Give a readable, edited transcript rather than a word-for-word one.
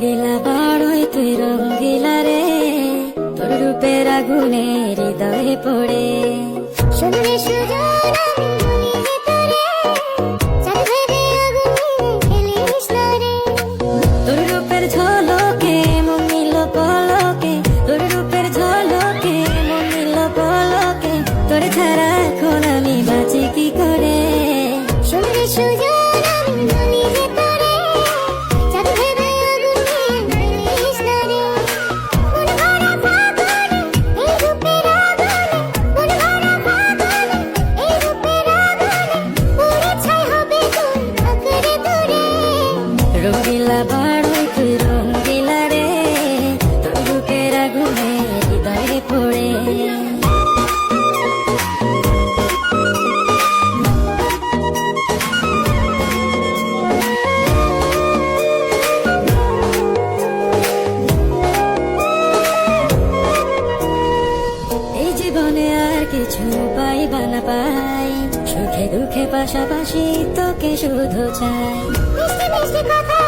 রঙ্গিলা বড়ই তুই রঙ্গিলা রে, তোর রূপের আগুনে হৃদয়ে পড়ে। শুনলে সুজন আমি বলি যে তোরে, চাঁদ ভেবে আগুনে খেলিস না রে। তোর রূপের ঝলকে মন নিল পলকে, তোর রূপের ঝলকে মন নিল পলকে, তোর ছাড়া এখন আমি বাঁচি কি করে। শুনলে সুজন আমি বলি যে তোরে, চাঁদ ভেবে আগুনে খেলিস না রে। মন ভরা ফাগুনে এই রূপের আগুনে, মন ভরা ফাগুনে এই রূপের আগুনে, পুড়ে ছাই হবে তোর আঁকড়ে ধরে। রঙ্গিলা বড়ই তুই রঙ্গিলা রে, তোর রূপের আগুনে হৃদয়ে পড়ে। এই জীবনে আর কিছু পাইবা না পাই, সুখে দুঃখে পাশাপাশি তোকে শুধু চাই। মিষ্টি মিষ্টি কথা